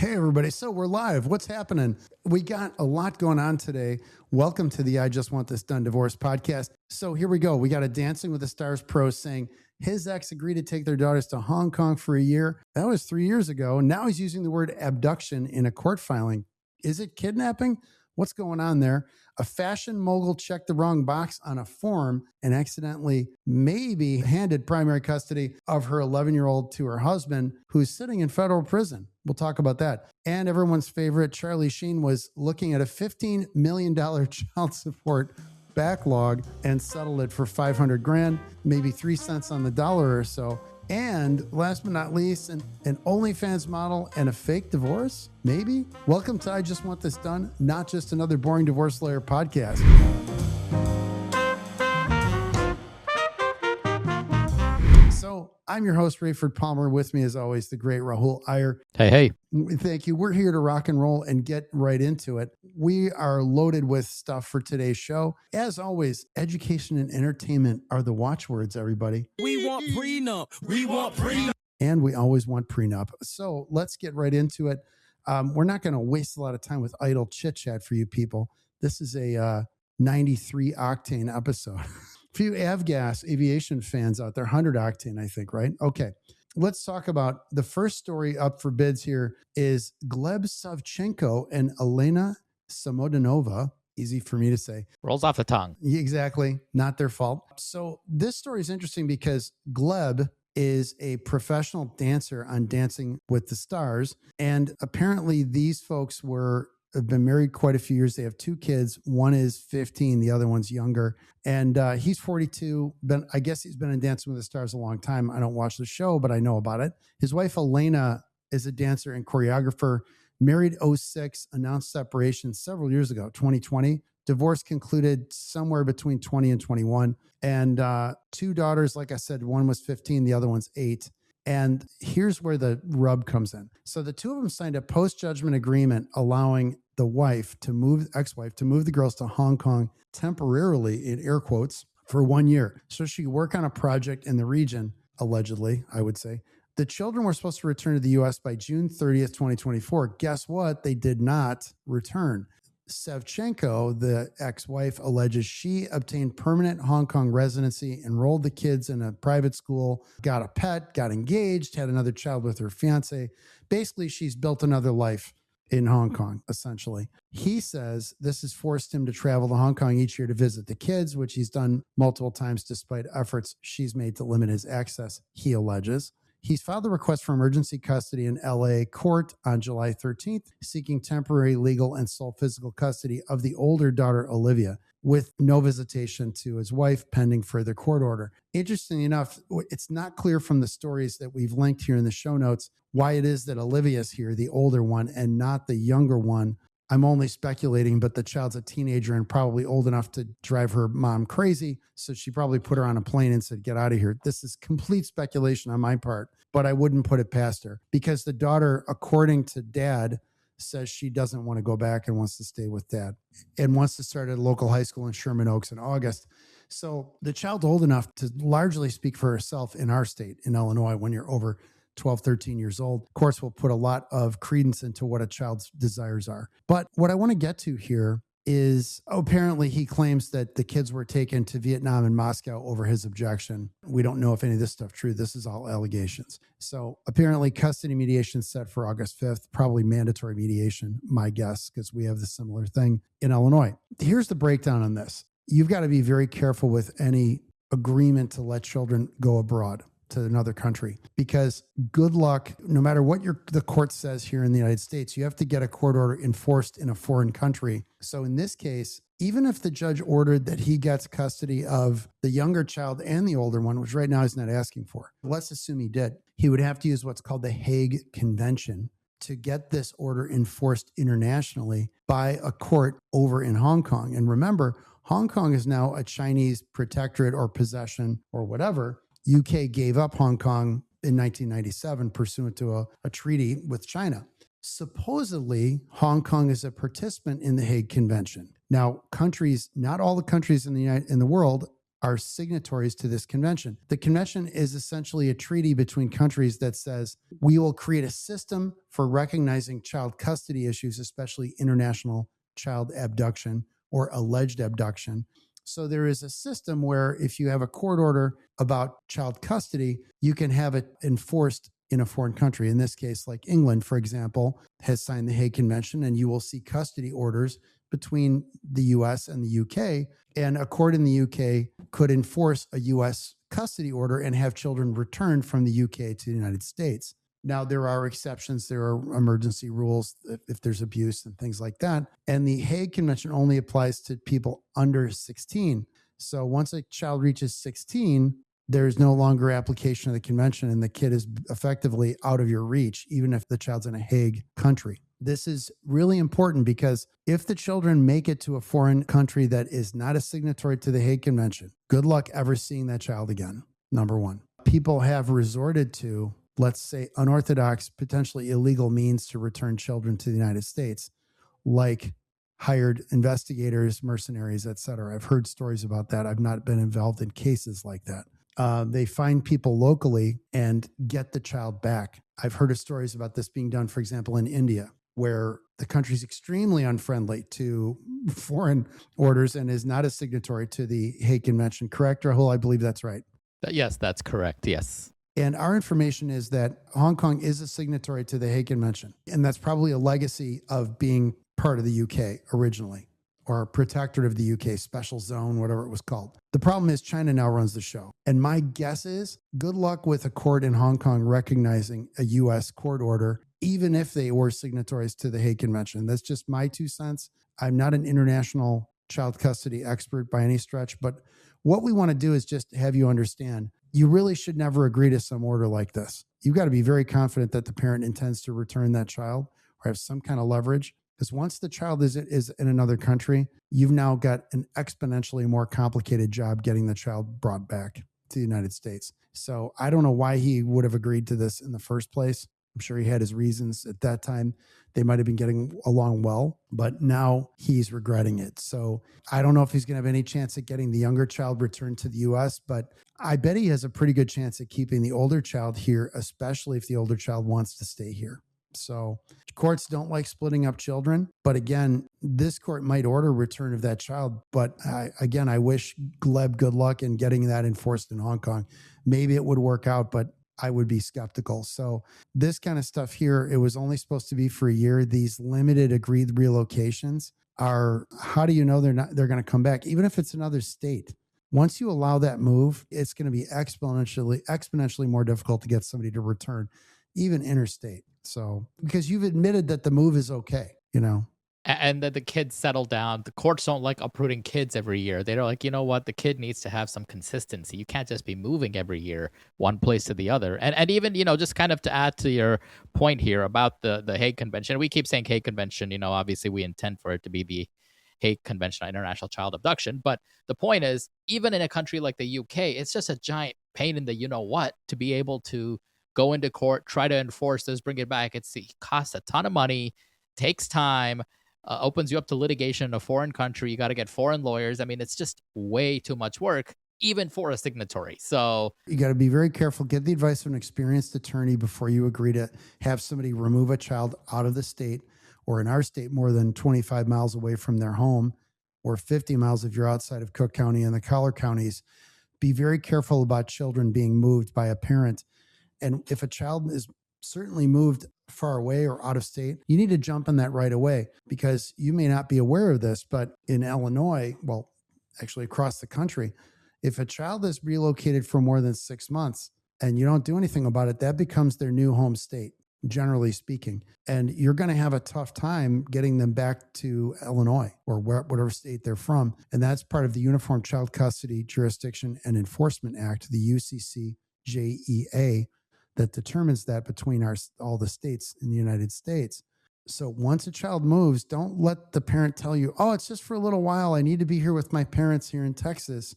Hey, everybody. So we're live. What's happening? We got a lot going on today. Welcome to the I Just Want This Done Divorce podcast. So here we go. We got a Dancing with the Stars pro saying his ex agreed to take their daughters to Hong Kong for a year. That was 3 years ago. Now he's using the word abduction in a court filing. Is it kidnapping? What's going on there? A fashion mogul checked the wrong box on a form and accidentally maybe handed primary custody of her 11-year-old to her husband, who's sitting in federal prison. We'll talk about that. And everyone's favorite, Sheen, was looking at a $15 million child support backlog and settled it for $500,000, maybe 3 cents on the dollar or so. And last but not least, an OnlyFans model and a fake divorce, maybe? Welcome to I Just Want This Done, not just another boring divorce lawyer podcast. So I'm your host, Rayford Palmer. With me, as always, the great Rahul Iyer. Hey. Thank you. We're here to rock and roll and get right into it. We are loaded with stuff for today's show. As always, education and entertainment are the watchwords, everybody. We want prenup. We want prenup. And we always want prenup. So let's get right into it. We're not going to waste a lot of time with idle chit chat for you people. This is a 93 octane episode. A few avgas aviation fans out there, 100 octane, I think, right? Okay. Let's talk about the first story up for bids here is Gleb Savchenko and Elena Samodanova. Easy for me to say. Rolls off the tongue. Exactly. Not their fault. So this story is interesting because Gleb is a professional dancer on Dancing with the Stars. And apparently these folks have been married quite a few years. They have 2 kids. One is 15. The other one's younger. And he's 42. I guess he's been in Dancing with the Stars a long time. I don't watch the show, but I know about it. His wife, Elena, is a dancer and choreographer. Married 06, announced separation several years ago, 2020. Divorce concluded somewhere between 20 and 21. And 2 daughters, like I said, one was 15, the other one's 8. And here's where the rub comes in. So the 2 of them signed a post-judgment agreement allowing the ex-wife to move the girls to Hong Kong temporarily, in air quotes, for 1 year. So she could work on a project in the region, allegedly, I would say. The children were supposed to return to the U.S. by June 30th, 2024. Guess what? They did not return. Savchenko, the ex-wife, alleges she obtained permanent Hong Kong residency, enrolled the kids in a private school, got a pet, got engaged, had another child with her fiance. Basically, she's built another life in Hong Kong, essentially. He says this has forced him to travel to Hong Kong each year to visit the kids, which he's done multiple times despite efforts she's made to limit his access, he alleges. He's filed a request for emergency custody in LA court on July 13th, seeking temporary legal and sole physical custody of the older daughter, Olivia, with no visitation to his wife pending further court order. Interestingly enough, it's not clear from the stories that we've linked here in the show notes why it is that Olivia is here, the older one, and not the younger one. I'm only speculating, but the child's a teenager and probably old enough to drive her mom crazy. So she probably put her on a plane and said, get out of here. This is complete speculation on my part, but I wouldn't put it past her because the daughter, according to dad, says she doesn't want to go back and wants to stay with dad and wants to start at a local high school in Sherman Oaks in August. So the child's old enough to largely speak for herself in our state, in Illinois, when you're over 12, 13 years old. Of course, we'll put a lot of credence into what a child's desires are. But what I want to get to here is apparently he claims that the kids were taken to Vietnam and Moscow over his objection. We don't know if any of this stuff is true. This is all allegations. So apparently custody mediation set for August 5th, probably mandatory mediation, my guess, because we have the similar thing in Illinois. Here's the breakdown on this. You've got to be very careful with any agreement to let children go abroad to another country, because good luck, no matter what the court says here in the United States, you have to get a court order enforced in a foreign country. So in this case, even if the judge ordered that he gets custody of the younger child and the older one, which right now he's not asking for, let's assume he did, he would have to use what's called the Hague Convention to get this order enforced internationally by a court over in Hong Kong. And remember, Hong Kong is now a Chinese protectorate or possession or whatever. UK gave up Hong Kong in 1997 pursuant to a treaty with China. Supposedly, Hong Kong is a participant in the Hague Convention. Now, countries, not all the countries in the world are signatories to this convention. The convention is essentially a treaty between countries that says we will create a system for recognizing child custody issues, especially international child abduction or alleged abduction. So there is a system where if you have a court order about child custody, you can have it enforced in a foreign country. In this case, like England, for example, has signed the Hague Convention, and you will see custody orders between the US and the UK. And a court in the UK could enforce a US custody order and have children returned from the UK to the United States. Now, there are exceptions. There are emergency rules if there's abuse and things like that. And the Hague Convention only applies to people under 16. So once a child reaches 16, there's no longer application of the convention, and the kid is effectively out of your reach, even if the child's in a Hague country. This is really important because if the children make it to a foreign country that is not a signatory to the Hague Convention, good luck ever seeing that child again, number one. People have resorted to, let's say, unorthodox, potentially illegal means to return children to the United States, like hired investigators, mercenaries, etc. I've heard stories about that. I've not been involved in cases like that. They find people locally and get the child back. I've heard of stories about this being done, for example, in India, where the country is extremely unfriendly to foreign orders and is not a signatory to the Hague Convention. Correct, Rahul? I believe that's right. Yes, that's correct. Yes. And our information is that Hong Kong is a signatory to the Hague Convention. And that's probably a legacy of being part of the UK originally, or protectorate of the UK, special zone, whatever it was called. The problem is China now runs the show. And my guess is good luck with a court in Hong Kong recognizing a US court order, even if they were signatories to the Hague Convention. That's just my 2 cents. I'm not an international child custody expert by any stretch, but what we want to do is just have you understand, you really should never agree to some order like this. You've got to be very confident that the parent intends to return that child or have some kind of leverage. Because once the child is in another country, you've now got an exponentially more complicated job getting the child brought back to the United States. So I don't know why he would have agreed to this in the first place. I'm sure he had his reasons at that time. They might have been getting along well, but now he's regretting it. So I don't know if he's going to have any chance at getting the younger child returned to the U.S., but I bet he has a pretty good chance at keeping the older child here, especially if the older child wants to stay here. So courts don't like splitting up children. But again, this court might order return of that child. But I wish Gleb good luck in getting that enforced in Hong Kong. Maybe it would work out, but I would be skeptical. So this kind of stuff here, it was only supposed to be for a year. These limited agreed relocations are, how do you know they're going to come back? Even if it's another state. Once you allow that move, it's going to be exponentially more difficult to get somebody to return, even interstate. So, because you've admitted that the move is okay, you know. And that the kids settle down. The courts don't like uprooting kids every year. They're like, you know what? The kid needs to have some consistency. You can't just be moving every year one place to the other. And even, just kind of to add to your point here about the Hague Convention, we keep saying Hague Convention, obviously we intend for it to be the Hague Convention on International Child Abduction. But the point is, even in a country like the UK, it's just a giant pain in the you-know-what to be able to go into court, try to enforce this, bring it back. It costs a ton of money, takes time, opens you up to litigation in a foreign country. You got to get foreign lawyers. I mean, it's just way too much work, even for a signatory. So you got to be very careful. Get the advice of an experienced attorney before you agree to have somebody remove a child out of the state, or in our state, more than 25 miles away from their home, or 50 miles if you're outside of Cook County and the collar counties. Be very careful about children being moved by a parent. And if a child is certainly moved far away or out of state, you need to jump on that right away, because you may not be aware of this, but in Illinois, well, actually across the country, if a child is relocated for more than 6 months and you don't do anything about it, that becomes their new home state, generally speaking. And you're going to have a tough time getting them back to Illinois or whatever state they're from. And that's part of the Uniform Child Custody Jurisdiction and Enforcement Act, the UCCJEA, that determines that between all the states in the United States. So once a child moves, don't let the parent tell you, oh, it's just for a little while. I need to be here with my parents here in Texas.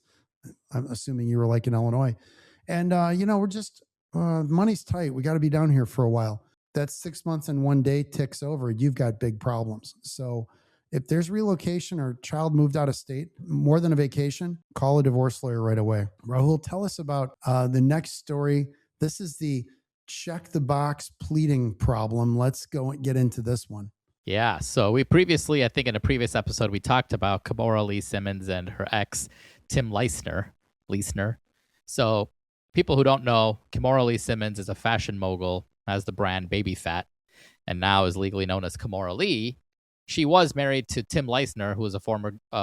I'm assuming you were like in Illinois. And, we're just, money's tight. We got to be down here for a while. That 6 months and 1 day ticks over. You've got big problems. So If there's relocation or child moved out of state, more than a vacation, call a divorce lawyer right away. Rahul, tell us about the next story. This is the check the box pleading problem. Let's go and get into this one. Yeah. So we previously, I think in a previous episode, we talked about Kimora Lee Simmons and her ex, Tim Leissner. So people who don't know, Kimora Lee Simmons is a fashion mogul, has the brand Baby Fat, and now is legally known as Kimora Lee. She was married to Tim Leissner, who was a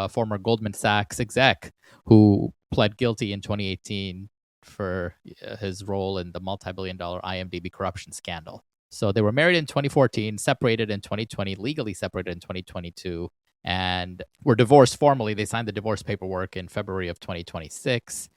former Goldman Sachs exec who pled guilty in 2018 for his role in the multi-billion-dollar IMDb corruption scandal. So they were married in 2014, separated in 2020, legally separated in 2022, and were divorced formally. They signed the divorce paperwork in February of 2026,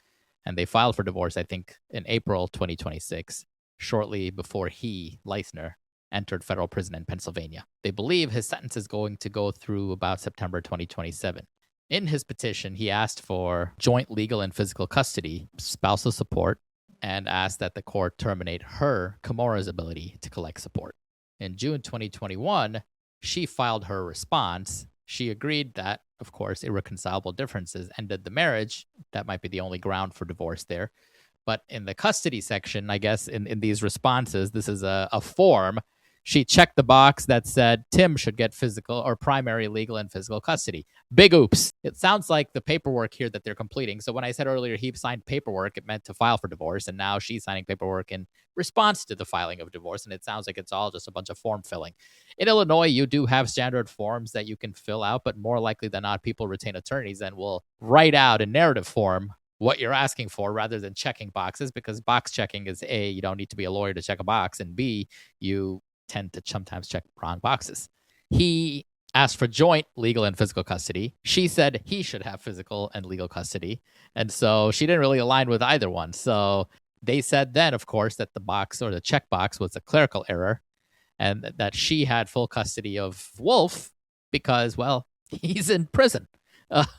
and they filed for divorce, I think, in April 2026, shortly before he, Leissner, entered federal prison in Pennsylvania. They believe his sentence is going to go through about September 2027. In his petition, he asked for joint legal and physical custody, spousal support, and asked that the court terminate her, Kimora's, ability to collect support. In June 2021, she filed her response. She agreed that, of course, irreconcilable differences ended the marriage. That might be the only ground for divorce there. But in the custody section, I guess, in these responses, this is a form. She checked the box that said Tim should get physical or primary legal and physical custody. Big oops. It sounds like the paperwork here that they're completing. So when I said earlier he signed paperwork, it meant to file for divorce. And now she's signing paperwork in response to the filing of divorce. And it sounds like it's all just a bunch of form filling. In Illinois, you do have standard forms that you can fill out, but more likely than not, people retain attorneys and will write out in narrative form what you're asking for rather than checking boxes, because box checking is A, you don't need to be a lawyer to check a box, and B, you tend to sometimes check wrong boxes. He asked for joint legal and physical custody. She said he should have physical and legal custody. And so she didn't really align with either one. So they said then, of course, that the box or the check box was a clerical error and that she had full custody of Wolf because, well, he's in prison.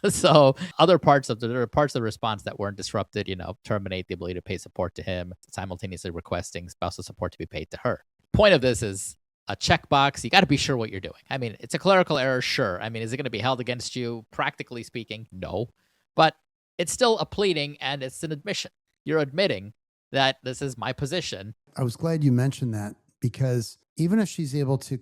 So other parts of the response that weren't disrupted, terminate the ability to pay support to him, simultaneously requesting spousal support to be paid to her. Point of this is a checkbox. You got to be sure what you're doing. I mean, it's a clerical error, sure. I mean, is it going to be held against you? Practically speaking, no. But it's still a pleading and it's an admission. You're admitting that this is my position. I was glad you mentioned that, because even if she's able to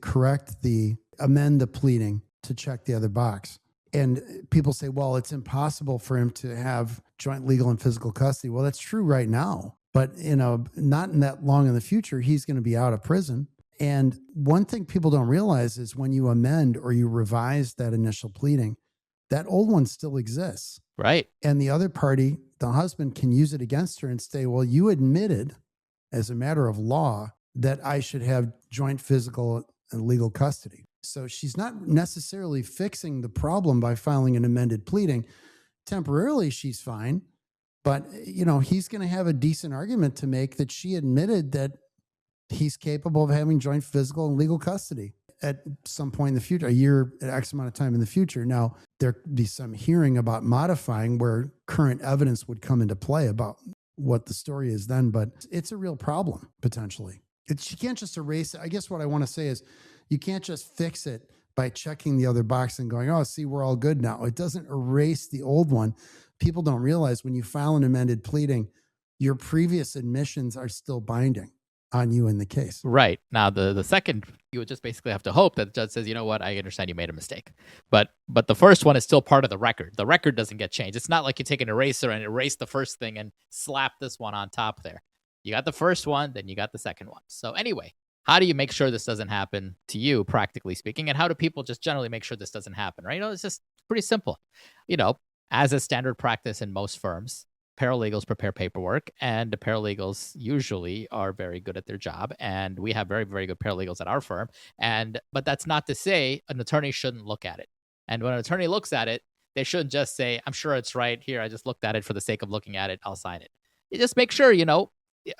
amend the pleading to check the other box, and people say, well, it's impossible for him to have joint legal and physical custody. Well, that's true right now. But, not in that long in the future, he's going to be out of prison. And one thing people don't realize is when you amend or you revise that initial pleading, that old one still exists. Right. And the other party, the husband, can use it against her and say, well, you admitted as a matter of law that I should have joint physical and legal custody. So she's not necessarily fixing the problem by filing an amended pleading. Temporarily, she's fine. But, he's going to have a decent argument to make that she admitted that he's capable of having joint physical and legal custody at some point in the future, a year, X amount of time in the future. Now, there could be some hearing about modifying where current evidence would come into play about what the story is then, but it's a real problem, potentially. She can't just erase it. I guess what I want to say is you can't just fix it by checking the other box and going, oh, see, we're all good now. It doesn't erase the old one. People don't realize when you file an amended pleading, your previous admissions are still binding on you in the case. Right. Now, the second, you would just basically have to hope that the judge says, you know what, I understand you made a mistake. But the first one is still part of the record. The record doesn't get changed. It's not like you take an eraser and erase the first thing and slap this one on top there. You got the first one, then you got the second one. So anyway, how do you make sure this doesn't happen to you, practically speaking? And how do people just generally make sure this doesn't happen, right? It's just pretty simple. As a standard practice in most firms, paralegals prepare paperwork, and the paralegals usually are very good at their job. And we have very, very good paralegals at our firm. But that's not to say an attorney shouldn't look at it. And when an attorney looks at it, they shouldn't just say, I'm sure it's right here. I just looked at it for the sake of looking at it. I'll sign it. You just make sure,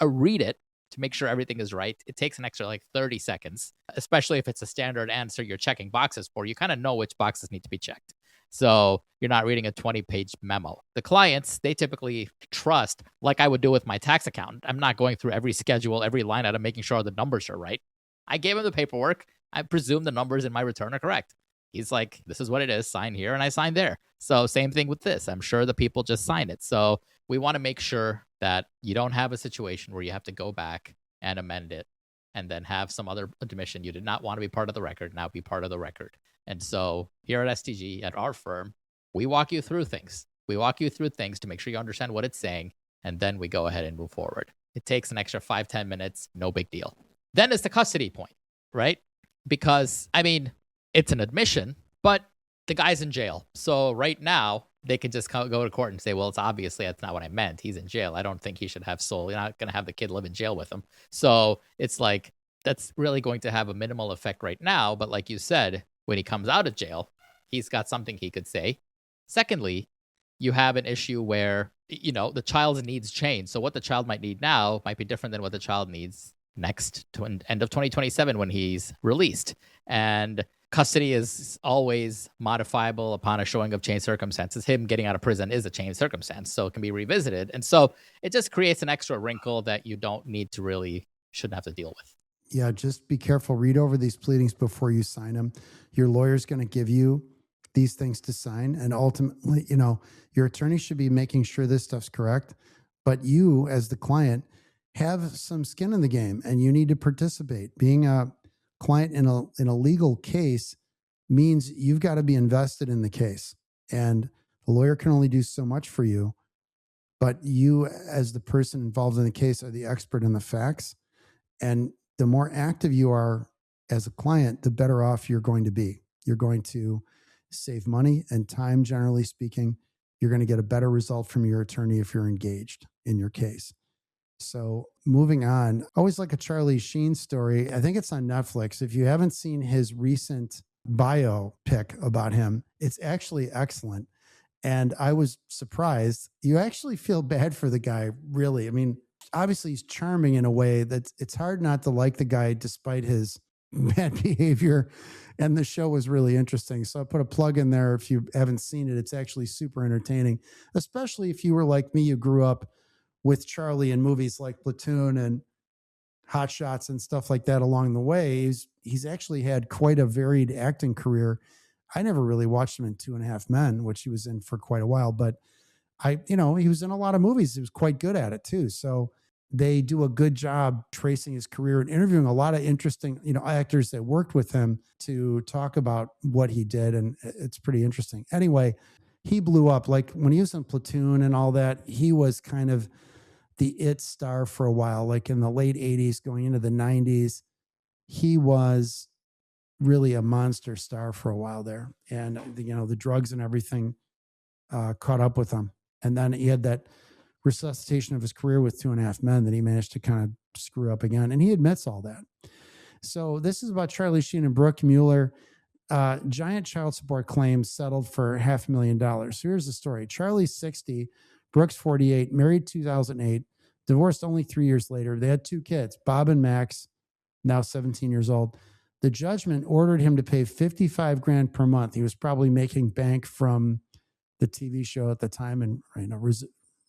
read it to make sure everything is right. It takes an extra 30 seconds, especially if it's a standard answer you're checking boxes for. You kind of know which boxes need to be checked. So you're not reading a 20-page memo. The clients, they typically trust, like I would do with my tax accountant. I'm not going through every schedule, every line item, making sure the numbers are right. I gave them the paperwork. I presume the numbers in my return are correct. He's like, this is what it is, sign here, and I sign there. So same thing with this. I'm sure the people just sign it. So we want to make sure that you don't have a situation where you have to go back and amend it and then have some other admission you did not want to be part of the record, now be part of the record. And so here at STG, at our firm, we walk you through things. We walk you through things to make sure you understand what it's saying, and then we go ahead and move forward. It takes an extra 5-10 minutes, no big deal. Then it's the custody point, right? Because, I mean, it's an admission, but the guy's in jail. So right now, they can just go to court and say, well, that's not what I meant. He's in jail. I don't think he should have sole. You're not going to have the kid live in jail with him. So it's like, that's really going to have a minimal effect right now. But like you said, when he comes out of jail, he's got something he could say. Secondly, you have an issue where, the child's needs change. So what the child might need now might be different than what the child needs next to end of 2027 when he's released. And custody is always modifiable upon a showing of changed circumstances. Him getting out of prison is a changed circumstance, so it can be revisited. And so it just creates an extra wrinkle that you shouldn't have to deal with. Yeah, just be careful. Read over these pleadings before you sign them. Your lawyer's going to give you these things to sign. And ultimately, your attorney should be making sure this stuff's correct. But you, as the client, have some skin in the game and you need to participate. Being a client in a legal case means you've got to be invested in the case. And the lawyer can only do so much for you. But you, as the person involved in the case, are the expert in the facts. And the more active you are as a client, the better off you're going to be. You're going to save money and time, generally speaking. You're going to get a better result from your attorney if you're engaged in your case. So moving on, always like a Charlie Sheen story. I think it's on Netflix. If you haven't seen his recent biopic about him, it's actually excellent. And I was surprised. You actually feel bad for the guy, really. I mean, obviously he's charming in a way that it's hard not to like the guy despite his bad behavior. And the show was really interesting. So I put a plug in there. If you haven't seen it, it's actually super entertaining, especially if you were like me, you grew up with Charlie in movies like Platoon and Hot Shots and stuff like that along the way. He's actually had quite a varied acting career. I never really watched him in 2.5 Men, which he was in for quite a while, but he was in a lot of movies. He was quite good at it too. So they do a good job tracing his career and interviewing a lot of interesting, actors that worked with him to talk about what he did. And it's pretty interesting. Anyway, he blew up. Like when he was in Platoon and all that, he was kind of the it star for a while, like in the late 80s going into the 90s. He was really a monster star for a while there. And, the drugs and everything caught up with him. And then he had that resuscitation of his career with 2.5 Men that he managed to kind of screw up again. And he admits all that. So this is about Charlie Sheen and Brooke Mueller. Giant child support claims settled for $500,000. So here's the story. Charlie's 60, Brooke's 48, married 2008, divorced only 3 years later. They had 2 kids, Bob and Max, now 17 years old. The judgment ordered him to pay $55,000 per month. He was probably making bank from the TV show at the time and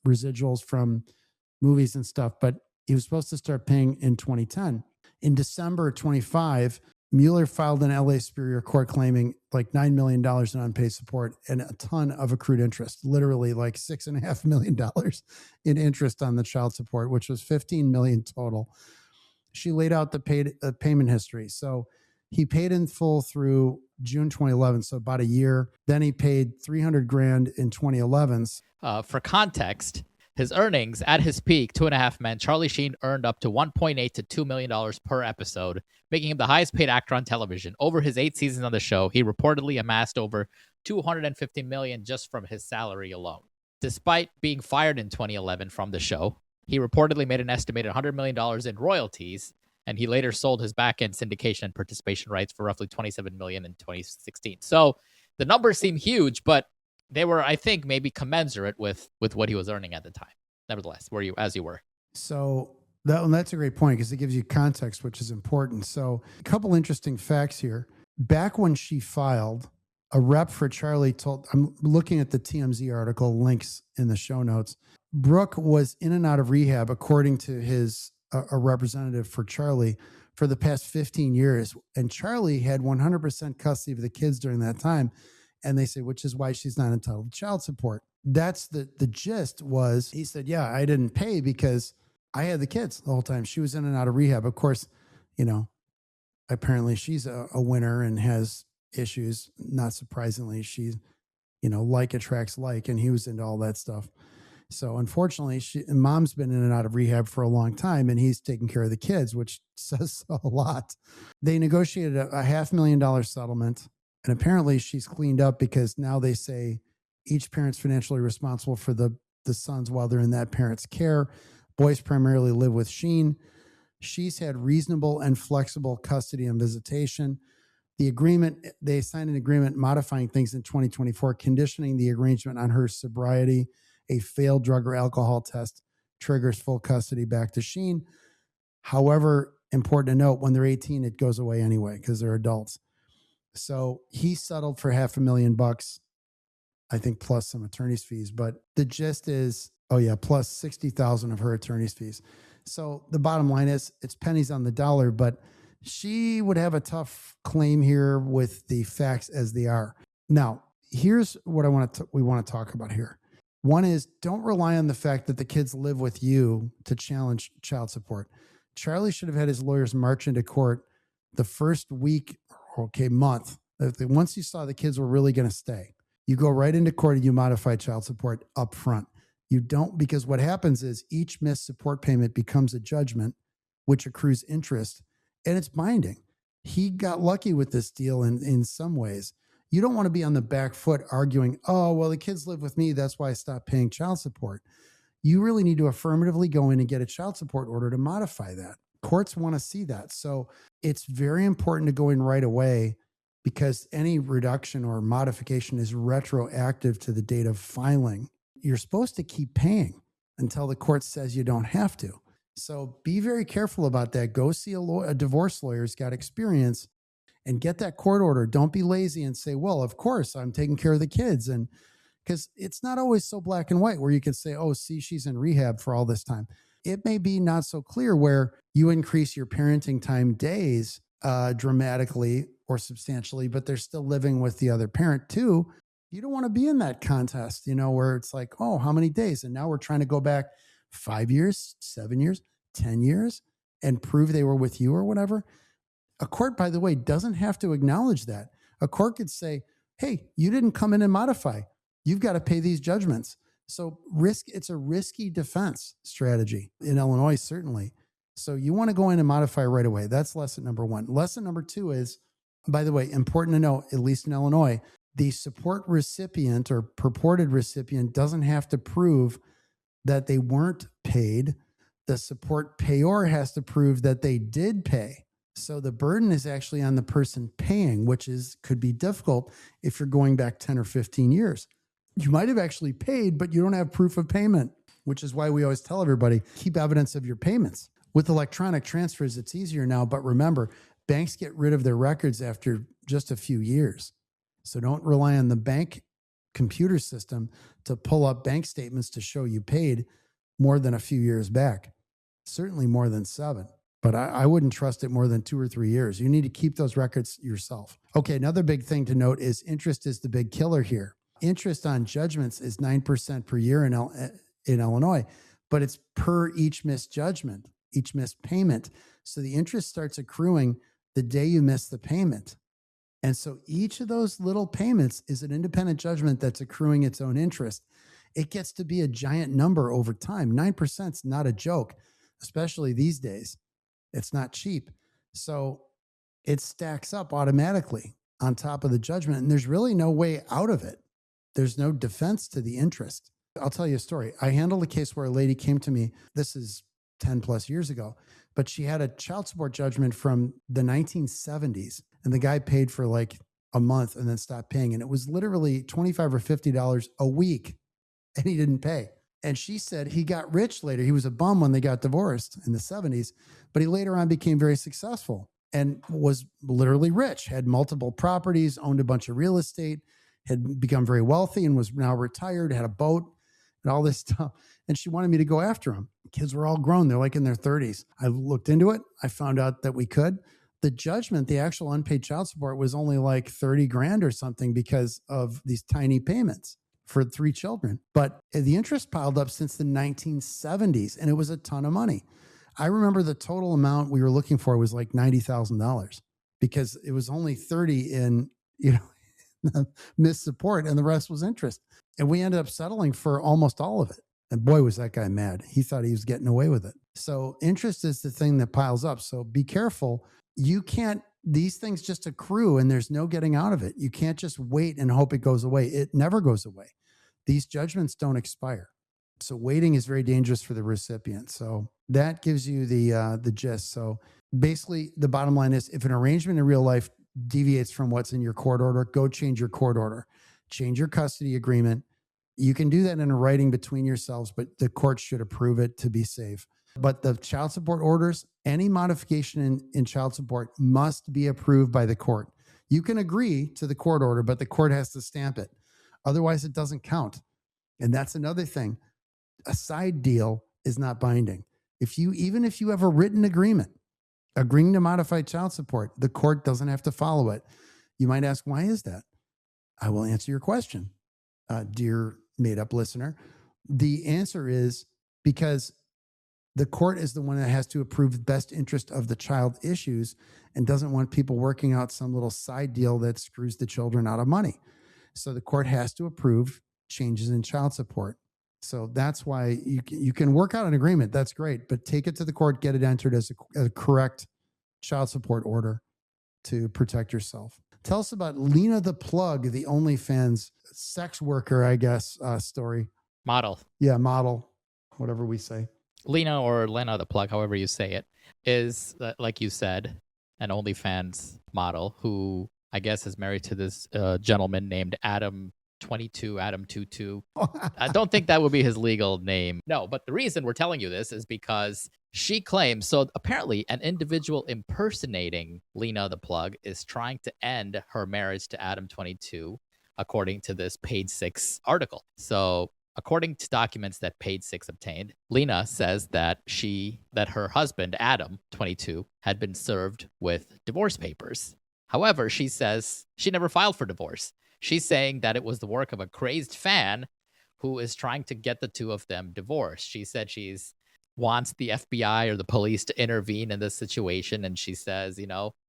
residuals from movies and stuff, but he was supposed to start paying in 2010. In December 25, Mueller filed an LA Superior Court claiming like $9 million in unpaid support and a ton of accrued interest, literally like $6.5 million in interest on the child support, which was $15 million total. She laid out the payment history. So he paid in full through June 2011, so about a year. Then he paid $300,000 in 2011. For context, his earnings at his peak, 2.5 Men, Charlie Sheen earned up to $1.8 to $2 million per episode, making him the highest paid actor on television. Over his 8 seasons on the show, he reportedly amassed over $250 million just from his salary alone. Despite being fired in 2011 from the show, he reportedly made an estimated $100 million in royalties, and he later sold his back-end syndication and participation rights for roughly $27 million in 2016. So the numbers seem huge, but they were, I think, maybe commensurate with what he was earning at the time. Nevertheless, as you were. So that's a great point because it gives you context, which is important. So a couple interesting facts here. Back when she filed, a rep for Charlie I'm looking at the TMZ article, links in the show notes. Brooke was in and out of rehab, according to a representative for Charlie, for the past 15 years. And Charlie had 100% custody of the kids during that time. And they say, which is why she's not entitled to child support. That's the gist was, he said, yeah, I didn't pay because I had the kids the whole time. She was in and out of rehab. Of course, you know, apparently she's a winner and has issues. Not surprisingly, she's, you know, like attracts like, and he was into all that stuff. So unfortunately, mom's been in and out of rehab for a long time, and he's taking care of the kids, which says a lot. They negotiated a $500,000 settlement, and apparently she's cleaned up because now they say each parent's financially responsible for the sons while they're in that parent's care. Boys primarily live with Sheen. She's had reasonable and flexible custody and visitation. The agreement, they signed an agreement modifying things in 2024, conditioning the arrangement on her sobriety. A failed drug or alcohol test triggers full custody back to Sheen. However, important to note, when they're 18, it goes away anyway because they're adults. So he settled for $500,000, I think, plus some attorney's fees. But the gist is, plus $60,000 of her attorney's fees. So the bottom line is, it's pennies on the dollar, but she would have a tough claim here with the facts as they are. Now, here's what we want to talk about here. One is, don't rely on the fact that the kids live with you to challenge child support. Charlie should have had his lawyers march into court the first week, month. Once you saw the kids were really going to stay, you go right into court and you modify child support up front. You don't, because what happens is each missed support payment becomes a judgment, which accrues interest, and it's binding. He got lucky with this deal in some ways. You don't want to be on the back foot arguing, oh, well, the kids live with me, that's why I stopped paying child support. You really need to affirmatively go in and get a child support order to modify that. Courts want to see that. So it's very important to go in right away, because any reduction or modification is retroactive to the date of filing. You're supposed to keep paying until the court says you don't have to. So be very careful about that. Go see a divorce lawyer who's got experience and get that court order. Don't be lazy and say, well, of course, I'm taking care of the kids. And because it's not always so black and white where you can say, oh, see, she's in rehab for all this time. It may be not so clear where you increase your parenting time days dramatically or substantially, but they're still living with the other parent too. You don't want to be in that contest, where it's like, oh, how many days? And now we're trying to go back 5 years, 7 years, 10 years and prove they were with you or whatever. A court, by the way, doesn't have to acknowledge that. A court could say, hey, you didn't come in and modify. You've got to pay these judgments. So it's a risky defense strategy in Illinois, certainly. So you want to go in and modify right away. That's lesson number one. Lesson number two is, by the way, important to know, at least in Illinois, the support recipient or purported recipient doesn't have to prove that they weren't paid. The support payor has to prove that they did pay. So the burden is actually on the person paying, which could be difficult if you're going back 10 or 15 years. You might have actually paid, but you don't have proof of payment, which is why we always tell everybody, keep evidence of your payments. With electronic transfers, it's easier now, but remember, banks get rid of their records after just a few years. So don't rely on the bank computer system to pull up bank statements to show you paid more than a few years back. Certainly more than 7. But I wouldn't trust it more than 2 or 3 years. You need to keep those records yourself. Okay, another big thing to note is interest is the big killer here. Interest on judgments is 9% per year in Illinois, but it's per each missed judgment, each missed payment. So the interest starts accruing the day you miss the payment. And so each of those little payments is an independent judgment that's accruing its own interest. It gets to be a giant number over time. 9% is not a joke, especially these days. It's not cheap. So it stacks up automatically on top of the judgment, and there's really no way out of it. There's no defense to the interest. I'll tell you a story. I handled a case where a lady came to me, this is 10 plus years ago, but she had a child support judgment from the 1970s, and the guy paid for like a month and then stopped paying. And it was literally $25 or $50 a week, and he didn't pay. And she said he got rich later. He was a bum when they got divorced in the 70s, but he later on became very successful and was literally rich, had multiple properties, owned a bunch of real estate, had become very wealthy and was now retired, had a boat. and all this stuff. And she wanted me to go after them. Kids were all grown. They're like in their 30s. I looked into it. I found out that we could. The judgment, the actual unpaid child support was only like 30 grand or something because of these tiny payments for 3 children. But the interest piled up since the 1970s, and it was a ton of money. I remember the total amount we were looking for was like $90,000 because it was only 30 in, missed support, and the rest was interest. And we ended up settling for almost all of it. And boy, was that guy mad. He thought he was getting away with it. So interest is the thing that piles up. So be careful. These things just accrue and there's no getting out of it. You can't just wait and hope it goes away. It never goes away. These judgments don't expire. So waiting is very dangerous for the recipient. So that gives you the gist. So basically the bottom line is if an arrangement in real life deviates from what's in your court order, go change your court order, change your custody agreement. You can do that in a writing between yourselves, but the court should approve it to be safe. But the child support orders, any modification in child support must be approved by the court. You can agree to the court order, but the court has to stamp it. Otherwise, it doesn't count. And that's another thing. A side deal is not binding. Even if you have a written agreement agreeing to modify child support, the court doesn't have to follow it. You might ask, why is that? I will answer your question, dear made-up listener. The answer is because the court is the one that has to approve the best interest of the child issues and doesn't want people working out some little side deal that screws the children out of money. So the court has to approve changes in child support. So that's why you can work out an agreement. That's great. But take it to the court, get it entered as a correct child support order to protect yourself. Tell us about Lena the Plug, the OnlyFans sex worker, I guess, story. Model. Yeah, model, whatever we say. Lena or Lena the Plug, however you say it, is, like you said, an OnlyFans model who I guess is married to this gentleman named Adam 22, Adam 22. I don't think that would be his legal name. No, but the reason we're telling you this is because she claims, so apparently an individual impersonating Lena the Plug is trying to end her marriage to Adam 22, according to this Page 6 article. So according to documents that Page 6 obtained, Lena says that her husband, Adam 22, had been served with divorce papers. However, she says she never filed for divorce. She's saying that it was the work of a crazed fan who is trying to get the two of them divorced. She said wants the FBI or the police to intervene in this situation. And she says,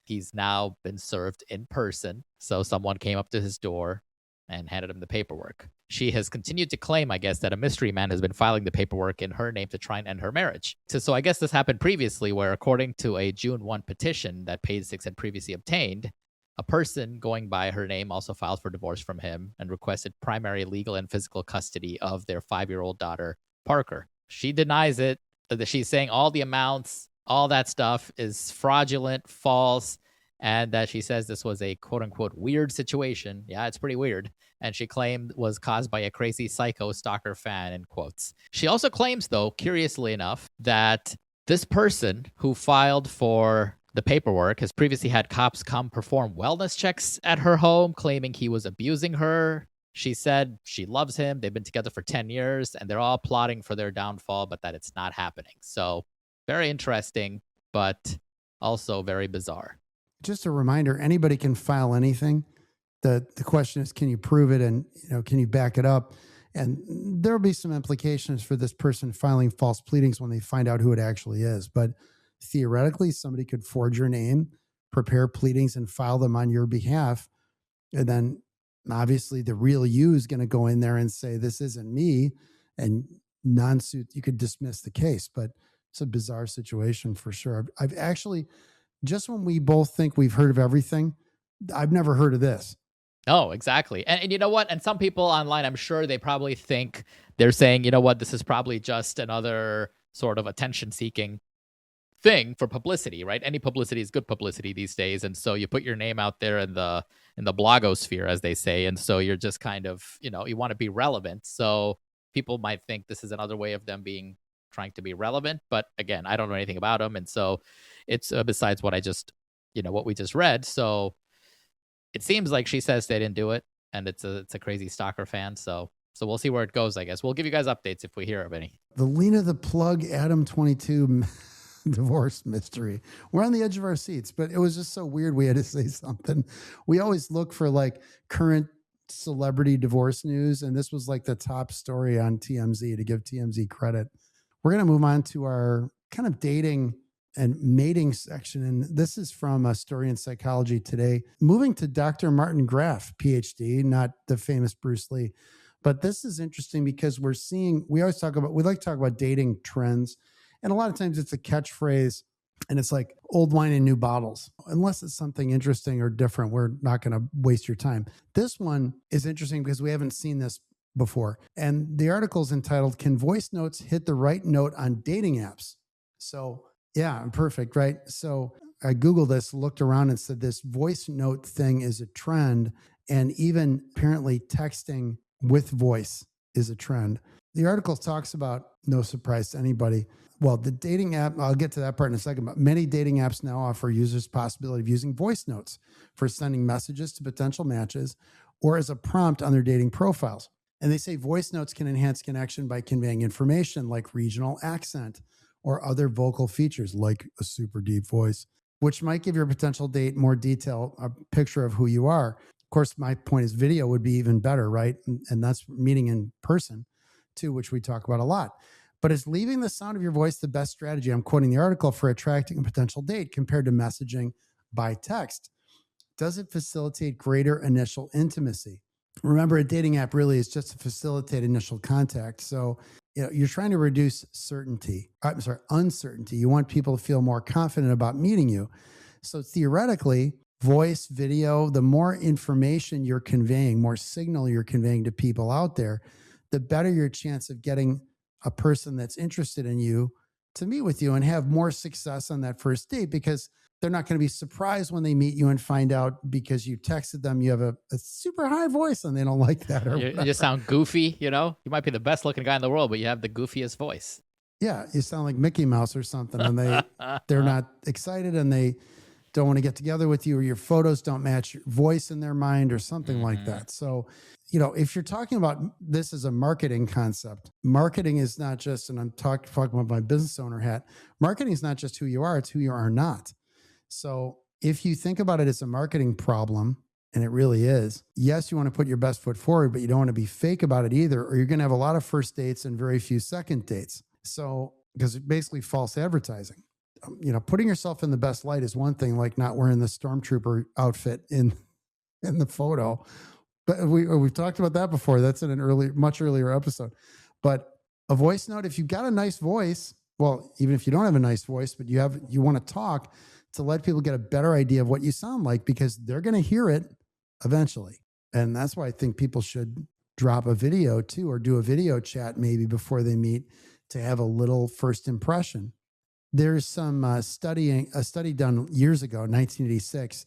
he's now been served in person. So someone came up to his door and handed him the paperwork. She has continued to claim, I guess, that a mystery man has been filing the paperwork in her name to try and end her marriage. So I guess this happened previously where, according to a June 1 petition that Page 6 had previously obtained, a person going by her name also filed for divorce from him and requested primary legal and physical custody of their 5-year-old daughter, Parker. She denies it. She's saying all the amounts, all that stuff is fraudulent, false, and that she says this was a quote-unquote weird situation. Yeah, it's pretty weird. And she claimed was caused by a crazy psycho stalker fan, in quotes. She also claims, though, curiously enough, that this person who filed for the paperwork has previously had cops come perform wellness checks at her home, claiming he was abusing her. She said she loves him. They've been together for 10 years, and they're all plotting for their downfall, but that it's not happening. So very interesting, but also very bizarre. Just a reminder, anybody can file anything. The question is, can you prove it, and can you back it up? And there'll be some implications for this person filing false pleadings when they find out who it actually is. But theoretically, somebody could forge your name, prepare pleadings, and file them on your behalf. And then obviously the real you is going to go in there and say, this isn't me, and non-suit, you could dismiss the case. But it's a bizarre situation for sure. I've actually, just when we both think we've heard of everything, I've never heard of this. Oh, exactly. And you know what? And some people online, I'm sure they probably think they're saying, you know what, this is probably just another sort of attention-seeking thing for publicity, right? Any publicity is good publicity these days. And so you put your name out there in the blogosphere, as they say. And so you're just kind of, you want to be relevant. So people might think this is another way of them trying to be relevant. But again, I don't know anything about them. And so it's besides what what we just read. So it seems like she says they didn't do it, and it's a crazy stalker fan. So So we'll see where it goes, I guess. We'll give you guys updates if we hear of any. The Lena the Plug Adam 22 divorce mystery. We're on the edge of our seats, but it was just so weird we had to say something. We always look for like current celebrity divorce news, and this was like the top story on TMZ, to give TMZ credit. We're going to move on to our kind of dating and mating section, and this is from a story in Psychology Today. Moving to Dr. Martin Graf, PhD, not the famous Bruce Lee. But this is interesting because we like to talk about dating trends. And a lot of times it's a catchphrase and it's like old wine in new bottles. Unless it's something interesting or different, we're not going to waste your time. This one is interesting because we haven't seen this before. And the article is entitled, "Can Voice Notes Hit the Right Note on Dating Apps?" So yeah, perfect, right? So I Googled this, looked around and said this voice note thing is a trend. And even apparently texting with voice is a trend. The article talks about, no surprise to anybody, well, the dating app, I'll get to that part in a second, but many dating apps now offer users the possibility of using voice notes for sending messages to potential matches or as a prompt on their dating profiles. And they say voice notes can enhance connection by conveying information like regional accent or other vocal features like a super deep voice, which might give your potential date more detail, a picture of who you are. Of course, my point is video would be even better, right? And that's meeting in person too, which we talk about a lot. But is leaving the sound of your voice the best strategy? I'm quoting the article, for attracting a potential date compared to messaging by text. Does it facilitate greater initial intimacy? Remember, a dating app really is just to facilitate initial contact. So, you're trying to reduce uncertainty. You want people to feel more confident about meeting you. So theoretically, voice, video, the more information you're conveying, more signal you're conveying to people out there, the better your chance of getting a person that's interested in you to meet with you and have more success on that first date, because they're not going to be surprised when they meet you and find out because you texted them you have a super high voice and they don't like that. Or you just sound goofy, You might be the best looking guy in the world, but you have the goofiest voice. Yeah, you sound like Mickey Mouse or something, and they're not excited and they don't want to get together with you, or your photos don't match your voice in their mind or something like that. So, if you're talking about this as a marketing concept, marketing is not just, and I'm talking about my business owner hat, marketing is not just who you are, it's who you are not. So if you think about it as a marketing problem, and it really is, yes, you want to put your best foot forward, but you don't want to be fake about it either, or you're going to have a lot of first dates and very few second dates. So, because it's basically false advertising. Putting yourself in the best light is one thing, like not wearing the stormtrooper outfit in the photo. But we've talked about that before. That's in an much earlier episode. But a voice note, if you've got a nice voice, well, even if you don't have a nice voice, but you want to talk, to let people get a better idea of what you sound like, because they're going to hear it eventually. And that's why I think people should drop a video too, or do a video chat maybe before they meet, to have a little first impression. There's some study done years ago, 1986,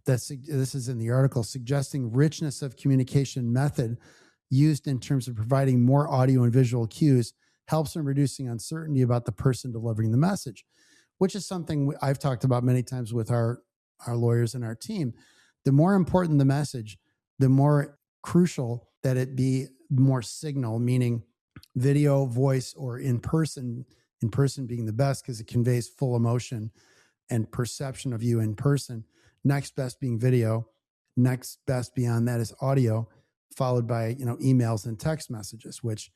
this is in the article, suggesting richness of communication method used in terms of providing more audio and visual cues helps in reducing uncertainty about the person delivering the message, which is something I've talked about many times with our lawyers and our team. The more important the message, the more crucial that it be more signal, meaning video, voice, or in person being the best because it conveys full emotion and perception of you in person. Next best being video. Next best beyond that is audio, followed by emails and text messages, which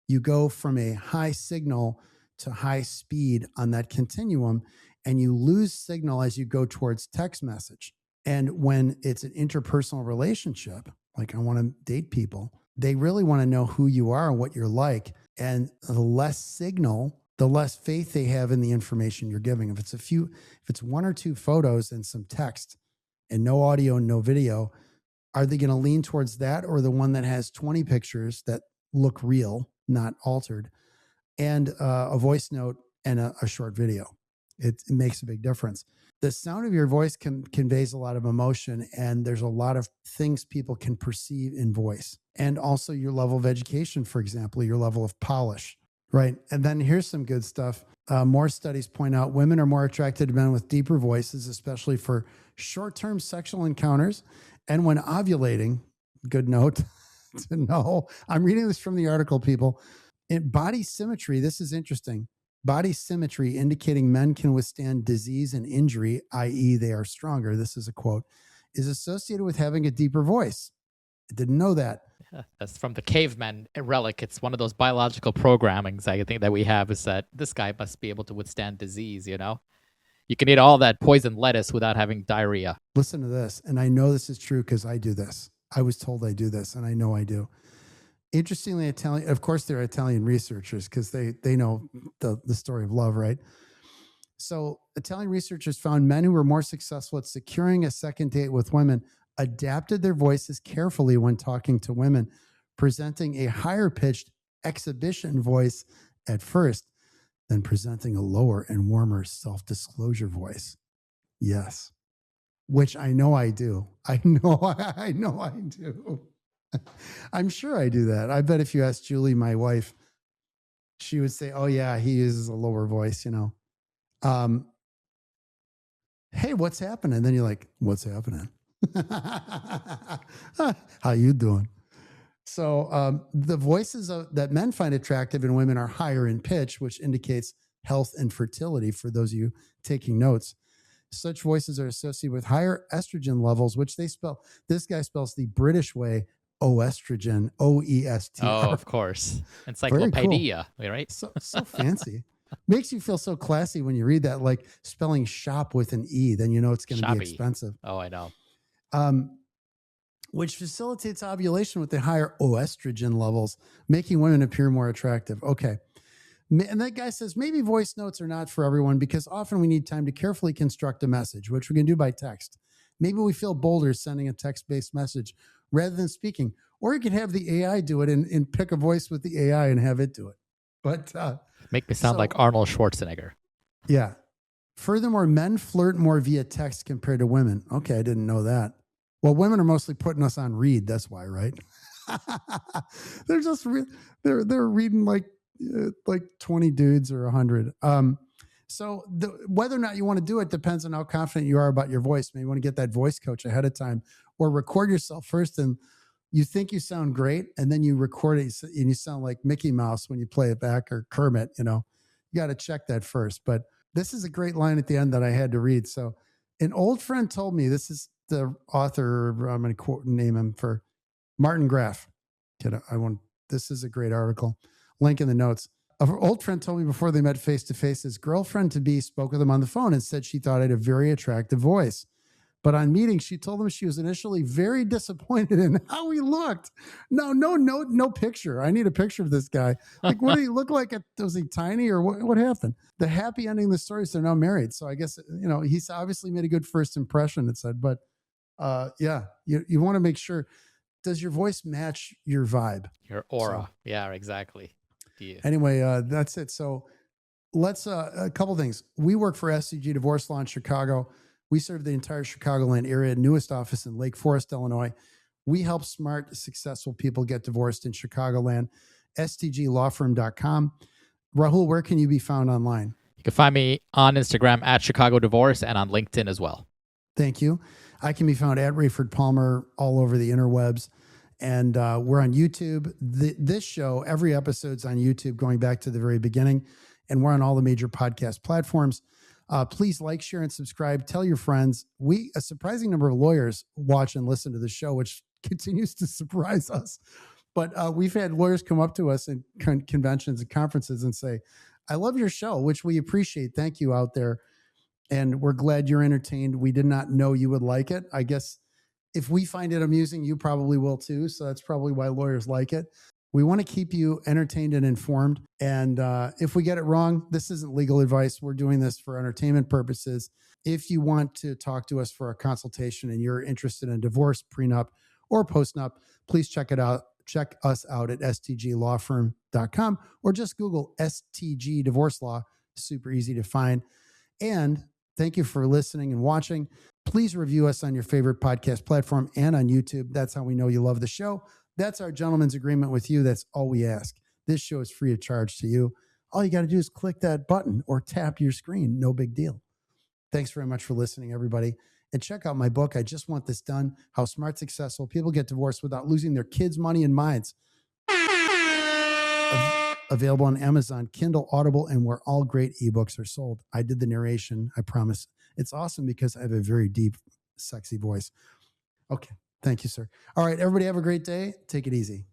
you go from a high signal to high speed on that continuum, and you lose signal as you go towards text message. And when it's an interpersonal relationship, like I want to date people, they really want to know who you are and what you're like. And the less signal, the less faith they have in the information you're giving. If it's one or two photos and some text and no audio and no video, are they going to lean towards that, or the one that has 20 pictures that look real, not altered, and a voice note and a short video? It makes a big difference. The sound of your voice conveys a lot of emotion, and there's a lot of things people can perceive in voice. And also your level of education, for example, your level of polish, right? And then here's some good stuff. More studies point out women are more attracted to men with deeper voices, especially for short-term sexual encounters. And when ovulating, good note, to know. I'm reading this from the article, people. In body symmetry, this is interesting. Body symmetry indicating men can withstand disease and injury, i.e., they are stronger. This is a quote, is associated with having a deeper voice. I didn't know that. That's from the caveman relic. It's one of those biological programmings I think that we have, is that this guy must be able to withstand disease, you know? You can eat all that poison lettuce without having diarrhea. Listen to this, and I know this is true because I do this. I was told I do this, and I know I do. Interestingly, of course, they're Italian researchers because they know the story of love, right? So Italian researchers found men who were more successful at securing a second date with women adapted their voices carefully when talking to women, presenting a higher pitched exhibition voice at first, then presenting a lower and warmer self-disclosure voice. Yes. Which I know I do. I know I do. I'm sure I do that. I bet if you ask Julie, my wife, she would say, oh yeah, he uses a lower voice, you know. Hey, what's happening? And then you're like, what's happening? How you doing? So the voices that men find attractive in women are higher in pitch, which indicates health and fertility for those of you taking notes. Such voices are associated with higher estrogen levels, which this guy spells the British way, oestrogen, O-E-S-T-R. Oh, of course. Encyclopedia, cool. Right? So fancy. Makes you feel so classy when you read that, like spelling shop with an E, then you know it's going to be expensive. Oh, I know. Which facilitates ovulation with the higher oestrogen levels, making women appear more attractive. Okay. And that guy says, maybe voice notes are not for everyone because often we need time to carefully construct a message, which we can do by text. Maybe we feel bolder sending a text-based message rather than speaking. Or you could have the AI do it and pick a voice with the AI and have it do it. But make me sound like Arnold Schwarzenegger. Yeah. Furthermore, men flirt more via text compared to women. Okay, I didn't know that. Well, women are mostly putting us on read. That's why, right? They're just they're reading like 20 dudes or 100. So whether or not you want to do it depends on how confident you are about your voice. Maybe you want to get that voice coach ahead of time, or record yourself first and you think you sound great, and then you record it and you sound like Mickey Mouse when you play it back, or Kermit. You know, you got to check that first. But this is a great line at the end that I had to read. So an old friend told me, this is the author, I'm going to quote name him, for Martin Graff. This is a great article. Link in the notes. An old friend told me before they met face to face, his girlfriend to be spoke with him on the phone and said she thought I had a very attractive voice. But on meeting, she told him she was initially very disappointed in how he looked. No picture. I need a picture of this guy. Like, what did he look like? Was he tiny, or what happened? The happy ending of the story is they're now married. So I guess, he's obviously made a good first impression, it said. But yeah, you want to make sure, does your voice match your vibe? Your aura. So, yeah, exactly. Anyway, that's it. So let's, a couple things. We work for SCG Divorce Law in Chicago. We serve the entire Chicagoland area, newest office in Lake Forest, Illinois. We help smart, successful people get divorced in Chicagoland. STGlawfirm.com. Rahul, where can you be found online? You can find me on Instagram at Chicago Divorce and on LinkedIn as well. Thank you. I can be found at Rayford Palmer all over the interwebs. And we're on YouTube. This show, every episode's on YouTube going back to the very beginning. And we're on all the major podcast platforms. Please like, share, and subscribe. Tell your friends. A surprising number of lawyers watch and listen to the show, which continues to surprise us. But we've had lawyers come up to us in conventions and conferences and say, I love your show, which we appreciate. Thank you out there. And we're glad you're entertained. We did not know you would like it. I guess if we find it amusing, you probably will too. So that's probably why lawyers like it. We want to keep you entertained and informed. And if we get it wrong, this isn't legal advice. We're doing this for entertainment purposes. If you want to talk to us for a consultation and you're interested in divorce, prenup, or postnup, please check us out at stglawfirm.com, or just Google STG Divorce Law. Super easy to find. And thank you for listening and watching. Please review us on your favorite podcast platform and on YouTube. That's how we know you love the show. That's our gentleman's agreement with you. That's all we ask. This show is free of charge to you. All you got to do is click that button or tap your screen. No big deal. Thanks very much for listening, everybody. and check out my book, I Just Want This Done, How Smart, Successful People Get Divorced Without Losing Their Kids' Money and Minds. Available on Amazon, Kindle, Audible, and where all great ebooks are sold. I did the narration, I promise. It's awesome because I have a very deep, sexy voice. Okay. Thank you, sir. All right, everybody have a great day. Take it easy.